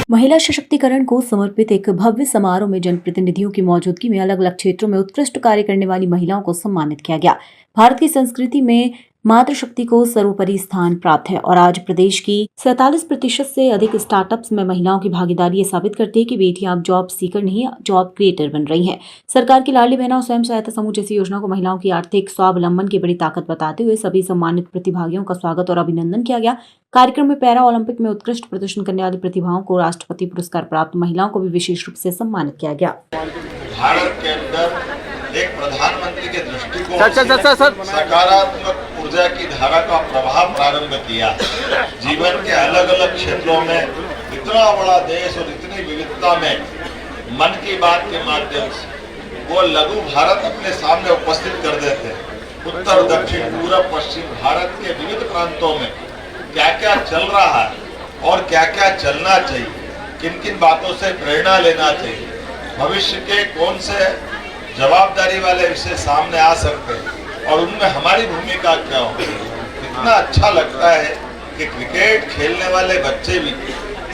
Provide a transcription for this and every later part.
महिला सशक्तिकरण को समर्पित एक भव्य समारोह में जनप्रतिनिधियों की मौजूदगी में अलग अलग क्षेत्रों में उत्कृष्ट कार्य करने वाली महिलाओं को सम्मानित किया गया। भारत की संस्कृति में मातृशक्ति को सर्वोपरि स्थान प्राप्त है और आज प्रदेश की 47% से अधिक स्टार्टअप्स में महिलाओं की भागीदारी ये साबित करती है कि बेटियां अब जॉब सीकर नहीं, जॉब क्रिएटर बन रही हैं। सरकार की लाडली बहना और स्वयं सहायता समूह जैसी योजना को महिलाओं की आर्थिक स्वावलंबन की बड़ी ताकत बताते हुए सभी सम्मानित प्रतिभागियों का स्वागत और अभिनंदन किया गया। कार्यक्रम में पैरा ओलंपिक में उत्कृष्ट प्रदर्शन करने वाली प्रतिभाओं को राष्ट्रपति पुरस्कार प्राप्त महिलाओं को भी विशेष रूप से सम्मानित किया गया। भारत के अंदर एक प्रधानमंत्री के दृष्टिकोण से सकारात्मक ऊर्जा की धारा का प्रभाव प्रारंभ किया। जीवन के अलग अलग क्षेत्रों में इतना बड़ा देश और इतनी विविधता में मन की बात के माध्यम से वो लघु भारत अपने सामने उपस्थित कर देते हैं। उत्तर दक्षिण पूर्व पश्चिम भारत के विविध प्रांतों में क्या क्या चल रहा है और क्या क्या चलना चाहिए, किन किन बातों से प्रेरणा लेना चाहिए, भविष्य के कौन से जवाबदारी वाले विषय सामने आ सकते हैं और उनमें हमारी भूमिका क्या हो। इतना अच्छा लगता है कि क्रिकेट खेलने वाले बच्चे भी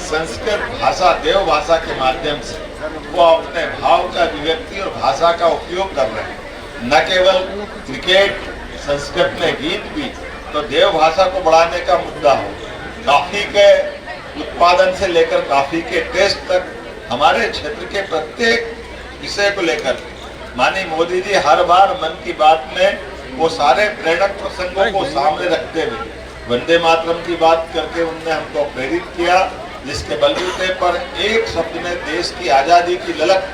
संस्कृत भाषा देव भाषा के माध्यम से वो अपने भाव का अभिव्यक्ति और भाषा का उपयोग कर रहे हैं। न केवल क्रिकेट, संस्कृत में गीत भी तो देव भाषा को बढ़ाने का मुद्दा हो। कॉफी के उत्पादन से लेकर कॉफी के टेस्ट तक हमारे क्षेत्र के प्रत्येक विषय को लेकर माननीय मोदी जी हर बार मन की बात में वो सारे प्रेरक प्रसंगों को सामने रखते हुए वंदे मातरम की बात करके उनने हमको प्रेरित किया, जिसके बलबूते पर एक शब्द ने देश की आजादी की ललक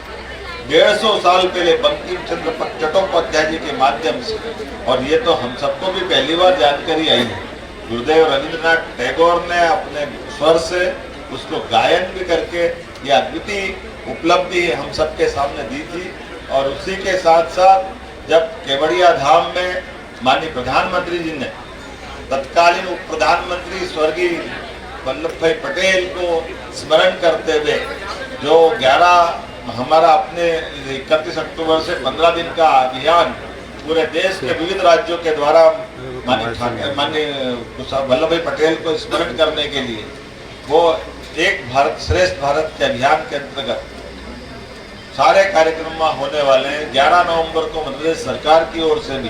150 साल पहले बंकिम चंद्र चट्टोपाध्याय जी के माध्यम से, और ये तो हम सबको भी पहली बार जानकारी आई है। गुरुदेव रविंद्रनाथ टैगोर ने अपने स्वर से उसको गायन भी करके ये अद्वितीय उपलब्धि हम सबके सामने दी थी। और उसी के साथ साथ जब केवड़िया धाम में माननीय प्रधानमंत्री जी ने तत्कालीन उप प्रधानमंत्री स्वर्गीय वल्लभ भाई पटेल को स्मरण करते हुए जो 11 हमारा अपने 31 अक्टूबर से 15 दिन का अभियान पूरे देश के विविध राज्यों के द्वारा माननीय वल्लभ भाई पटेल को स्मरण करने के लिए वो एक भारत श्रेष्ठ भारत के अभियान के अंतर्गत सारे कार्यक्रम होने वाले हैं। 11 नवंबर को मध्य प्रदेश सरकार की ओर से भी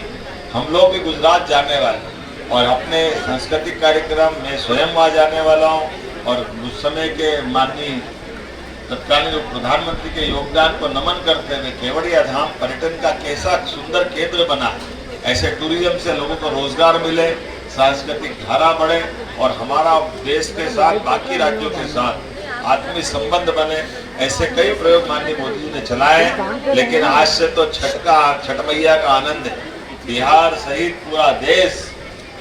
हम लोग भी गुजरात जाने वाले और अपने सांस्कृतिक कार्यक्रम में स्वयं वहाँ जाने वाला हूँ और उस समय के माननीय तत्कालीन प्रधानमंत्री के योगदान को नमन करते हुए केवड़िया धाम पर्यटन का कैसा सुंदर केंद्र बना, ऐसे टूरिज्म से लोगों को रोजगार मिले, सांस्कृतिक धारा बढ़े और हमारा देश के साथ बाकी राज्यों के साथ आत्मीय संबंध बने, ऐसे कई प्रयोग माननीय मोदी जी ने चलाए। लेकिन आज से तो छठ मैया का आनंद है। बिहार सहित पूरा देश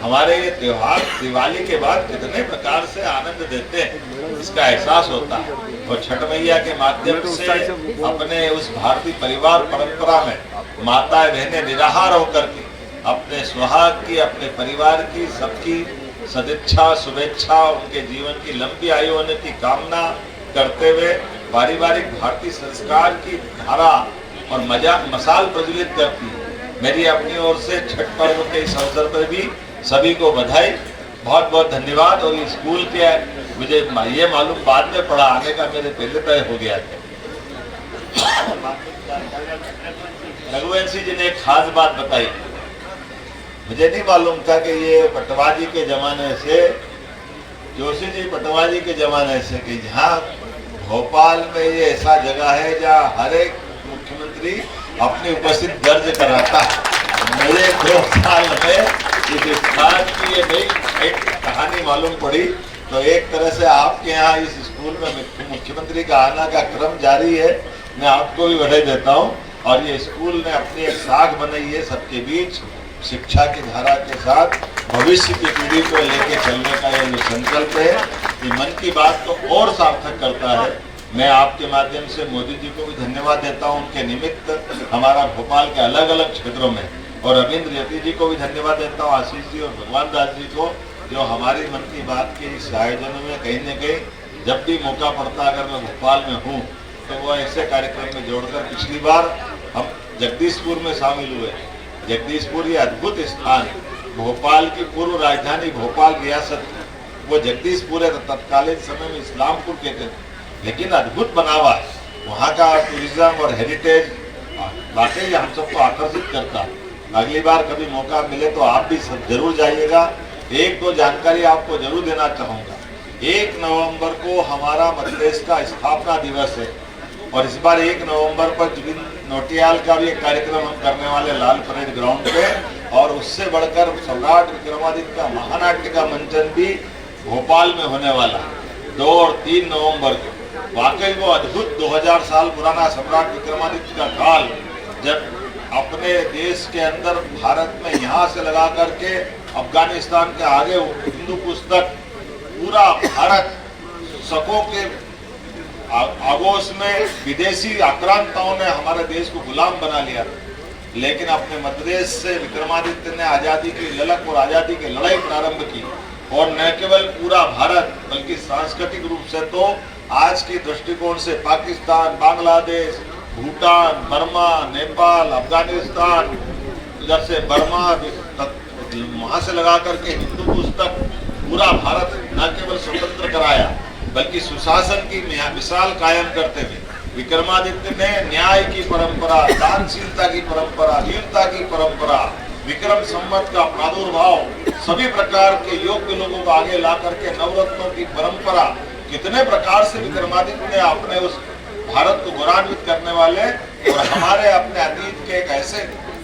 हमारे ये त्योहार दिवाली के बाद कितने प्रकार से आनंद देते हैं इसका एहसास होता है। और छठ मैया के माध्यम से अपने उस भारतीय परिवार परंपरा में माताएं बहनें निराहार होकर के अपने सुहाग की, अपने परिवार की, सबकी सदिच्छा शुभेच्छा, उनके जीवन की लंबी आयु होने की कामना करते हुए पारिवारिक भारतीय संस्कार की धारा और मसाल प्रज्वलित करती है। मेरी अपनी ओर से छठ पर्व के इस अवसर पर भी सभी को बधाई, बहुत बहुत धन्यवाद। और ये स्कूल के मुझे ये मालूम बाद में पड़ा, आने का मेरे पहले तय हो गया था। रघुवंशी जी ने एक खास बात बताई, मुझे नहीं मालूम था कि ये पटवाजी के जमाने से, जोशी जी पटवाजी के जमाने से, कि जहाँ भोपाल में ये ऐसा जगह है जहाँ हर एक मुख्यमंत्री अपनी उपस्थिति दर्ज कराता है। मुझे 2 साल में इस बात की ये नई एक कहानी मालूम पड़ी। तो एक तरह से आपके यहाँ इस स्कूल में मुख्यमंत्री का आना का क्रम जारी है, मैं आपको भी बधाई देता हूँ। और ये स्कूल ने अपनी एक साख बनाई है सबके बीच, शिक्षा की धारा के साथ भविष्य की पीढ़ी को लेके चलने का ये जो संकल्प है, ये मन की बात को और सार्थक करता है। मैं आपके माध्यम से मोदी जी को भी धन्यवाद देता हूँ उनके निमित्त हमारा भोपाल के अलग अलग क्षेत्रों में, और रविंद्र यति जी को भी धन्यवाद देता हूँ, आशीष जी और भगवान दास जी को, जो हमारी मन की बात के इस आयोजन में कहीं न कहीं जब भी मौका पड़ता अगर मैं भोपाल में हूँ तो वो ऐसे कार्यक्रम में जोड़कर, पिछली बार हम जगदीशपुर में शामिल हुए। जगदीशपुर ये अद्भुत स्थान, भोपाल की पूर्व राजधानी भोपाल रियासत, वो जगदीशपुर है, तत्कालीन समय में इस्लामपुर कहते थे। लेकिन अद्भुत बनावा है वहाँ का टूरिज्म और हेरिटेज, वाकई हम सबको आकर्षित करता है। अगली बार कभी मौका मिले तो आप भी सब जरूर जाइएगा। एक दो जानकारी आपको जरूर देना चाहूँगा। 1 नवंबर को हमारा मध्य प्रदेश का स्थापना दिवस है और इस बार 1 नवंबर पर जुबिन नौटियाल का भी एक कार्यक्रम हम करने वाले लाल परेड ग्राउंड पे, और उससे बढ़कर सम्राट विक्रमादित्य का महानाट्य का मंचन भी भोपाल में होने वाला 2 और 3 नवंबर को। वाकई वो अद्भुत 2000 साल पुराना सम्राट विक्रमादित्य का काल, जब अपने देश के अंदर भारत में यहाँ से लगा करके अफगानिस्तान के आगे हिंदू पुस्तक पूरा भारत शकों के आगोश में विदेशी आक्रांताओं ने हमारे देश को गुलाम बना लिया, लेकिन अपने मध्य प्रदेश से विक्रमादित्य ने आज़ादी की ललक और आज़ादी की लड़ाई प्रारंभ की। और न केवल पूरा भारत बल्कि सांस्कृतिक रूप से तो आज की दृष्टिकोण से पाकिस्तान, बांग्लादेश, भूटान, बर्मा, नेपाल, अफगानिस्तान, इधर से बर्मा, वहां से लगा करके हिंदू पुस्तक पूरा भारत न केवल स्वतंत्र कराया बल्कि सुशासन की मिसाल कायम करते हुए विक्रमादित्य ने न्याय की परंपरा, दानशीलता की परंपरा, वीरता की परंपरा, विक्रम संवत का प्रादुर्भाव, सभी प्रकार के योग्य लोगों को आगे ला करके नवरत्नों की परंपरा, कितने प्रकार से विक्रमादित्य ने अपने उस भारत को गौरवान्वित करने वाले और हमारे अपने अतीत के एक ऐसे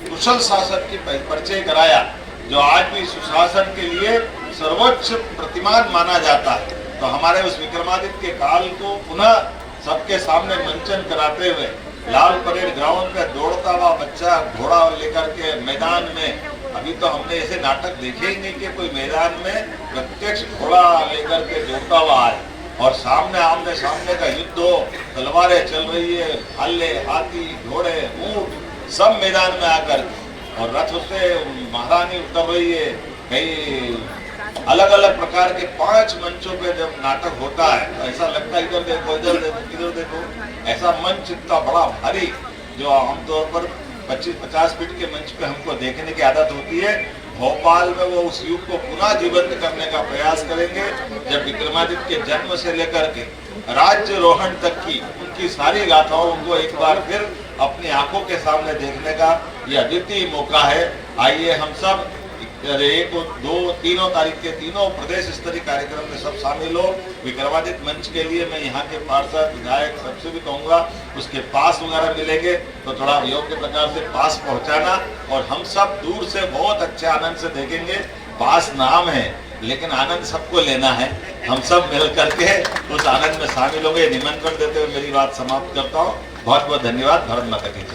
कुशल शासक की परिचय कराया जो आज भी सुशासन के लिए सर्वोच्च प्रतिमान माना जाता है। तो हमारे उस विक्रमादित्य के काल को पुनः सबके सामने मंचन कराते हुए लाल परेड ग्राउंड में दौड़ता हुआ बच्चा घोड़ा लेकर के मैदान में, अभी तो हमने ऐसे नाटक देखे ही नहीं कि कोई मैदान में प्रत्यक्ष घोड़ा लेकर के दौड़ता हुआ आए और सामने आमने सामने का युद्ध हो, तलवारें चल रही है, भाले, हाथी, घोड़े, ऊंट सब मैदान में आकर, और रथ से महारानी उतर रही है। कई अलग अलग प्रकार के 5 मंचों पे जब नाटक होता है तो ऐसा लगता है इधर देखो, इधर देखो, इधर देखो, ऐसा मंच इतना बड़ा भारी जो आमतौर पर 25-50 फीट के मंच पे हमको देखने की आदत होती है। भोपाल में वो उस युग को पुनः जीवंत करने का प्रयास करेंगे जब विक्रमादित्य के जन्म से लेकर के राज्य रोहण तक की उनकी सारी गाथाओं को एक बार फिर अपनी आंखों के सामने देखने का ये अद्वितीय मौका है। आइए हम सब 1, 2, 3 तारीख के तीनों प्रदेश स्तरीय कार्यक्रम में सब शामिल हो। विक्रमादित्य मंच के लिए मैं यहाँ के पार्षद, विधायक सबसे भी कहूँगा उसके पास वगैरह मिलेंगे तो थोड़ा योग्य प्रकार से पास पहुँचाना, और हम सब दूर से बहुत अच्छे आनंद से देखेंगे। पास नाम है लेकिन आनंद सबको लेना है, हम सब मिल करके उस आनंद में शामिल होंगे। निमंत्रण देते हुए मेरी बात समाप्त करता हूँ। बहुत बहुत धन्यवाद। भारत माता की जय।